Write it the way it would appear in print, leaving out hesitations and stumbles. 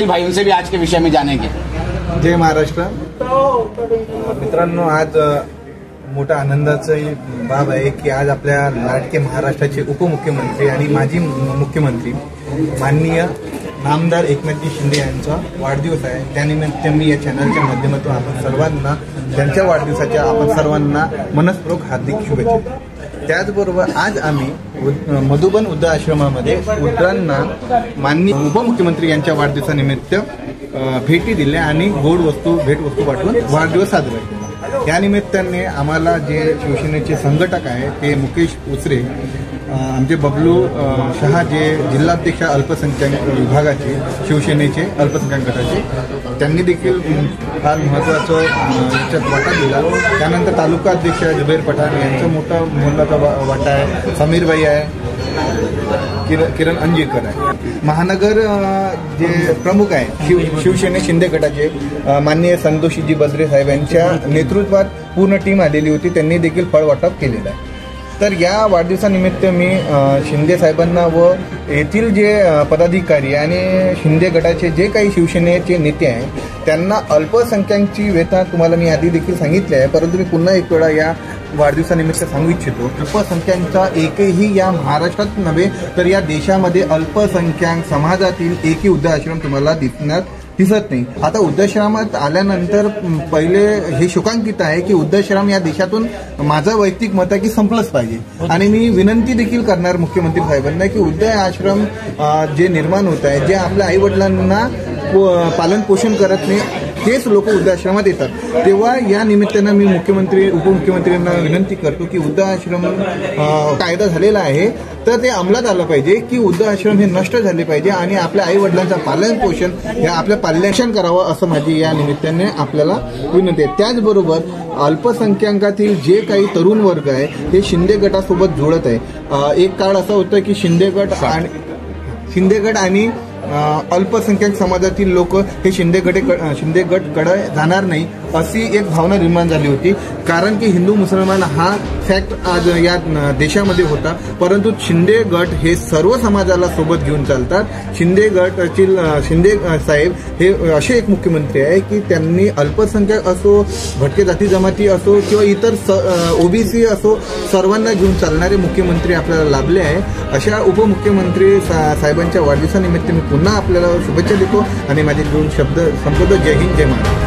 वकील भाई उनसे भी आज के विषय में जानेंगे। जय महाराष्ट्र मित्रांनो, आज मोठा आनंदाची बाब आहे की आज आपल्या लाडके महाराष्ट्राचे उपमुख्यमंत्री आणि माजी मुख्यमंत्री माननीय नामदार एकनाथजी शिंदे यांचा वाढदिवस आहे। त्यानिमित्त मी या चॅनलच्या माध्यमातून आपण सर्वांना त्यांच्या वाढदिवसाच्या आपण सर्वांना मनस्पूर्वक हार्दिक शुभेच्छा। त्याचबरोबर आज आम्ही मधुबन वृद्ध आश्रमामध्ये वृद्धांना माननीय उपमुख्यमंत्री यांच्या वाढदिवसानिमित्त भेटी दिल्या आणि गोड वस्तू भेटवस्तू पाठवून वाढदिवस साजरा केला। या निमित्ताने आम्हाला जे शिवसेनेचे संघटक आहे ते मुकेश उसरे, आमचे बबलू शहा जे जिल्हाध्यक्ष अल्पसंख्याक विभागाचे शिवसेनेचे अल्पसंख्याक गटाचे, त्यांनी देखील फार महत्त्वाचं याच्यात वाटा दिला। त्यानंतर तालुका अध्यक्ष जुबेर पठाण यांचा मोठा मोलाचा वाटा आहे, समीरबाई आहे, किरण अंजीरकर आहे। महानगर जे प्रमुख आहे शिवसेने शिंदे गटाचे माननीय संतोषीजी बद्रे साहेब यांच्या नेतृत्वात पूर्ण टीम आलेली होती, त्यांनी देखील फळ वाटप केलेलं आहे। तर या वाढदिवसानिमित्त मी शिंदे साहेबांना व येथील जे पदाधिकारी आणि शिंदे गटाचे जे काही शिवसेनेचे नेते आहेत त्यांना अल्पसंख्याकांची व्यथा तुम्हाला मी आधी देखील सांगितली आहे, परंतु मी पुन्हा एक वेळा या वाढदिवसानिमित्त सांगू इच्छितो। अल्पसंख्याकांचा एकही या महाराष्ट्रात नव्हे तर या देशामध्ये अल्पसंख्याक समाजातील एकही वृद्धाश्रम तुम्हाला दिसत नाही। आता वृद्धाश्रमात आल्यानंतर पहिले हे शोकांकित आहे की वृद्धाश्रम या देशातून माझं वैयक्तिक मत आहे की संपलंच पाहिजे। आणि मी विनंती देखील करणार मुख्यमंत्री साहेबांना की वृद्धाश्रम जे निर्माण होत आहे, जे आपल्या आई वडिलांना पालन पोषण करत नाही तेच लोक वृद्धाश्रमात येतात, तेव्हा या निमित्तानं मी मुख्यमंत्री उपमुख्यमंत्र्यांना विनंती करतो की वृद्धाश्रम कायदा झालेला आहे तर ते अंमलात आलं पाहिजे की वृद्धाश्रम हे नष्ट झाले पाहिजे आणि आपल्या आई वडिलांचं पालन पोषण हे आपल्या पालनपोषण करावं असं माझी या निमित्ताने आपल्याला विनंती आहे। त्याचबरोबर अल्पसंख्याकातील जे काही तरुण वर्ग आहे ते शिंदे गटासोबत जुळत आहे। एक काळ असा होता की शिंदे गट आणि अल्पसंख्याक समाजातील लोक हे शिंदे गटकडे जाणार नाही अशी एक भावना निर्माण झाली होती, कारण की हिंदू मुसलमान हा फॅक्ट आज या देशामध्ये होता, परंतु शिंदे गट हे सर्व समाजाला सोबत घेऊन चालतात। शिंदे साहेब हे असे एक मुख्यमंत्री आहे की त्यांनी अल्पसंख्याक असो, भटके जाती जमाती असो किंवा इतर ओबीसी असो सर्वांना घेऊन चालणारे मुख्यमंत्री आपल्याला लाभले आहे। अशा उपमुख्यमंत्री साहेबांच्या वाढदिवसानिमित्त मी पुन्हा आपल्याला शुभेच्छा देतो आणि माझे दोन शब्द संपवतो। जय हिंद, जय महाराष्ट्र।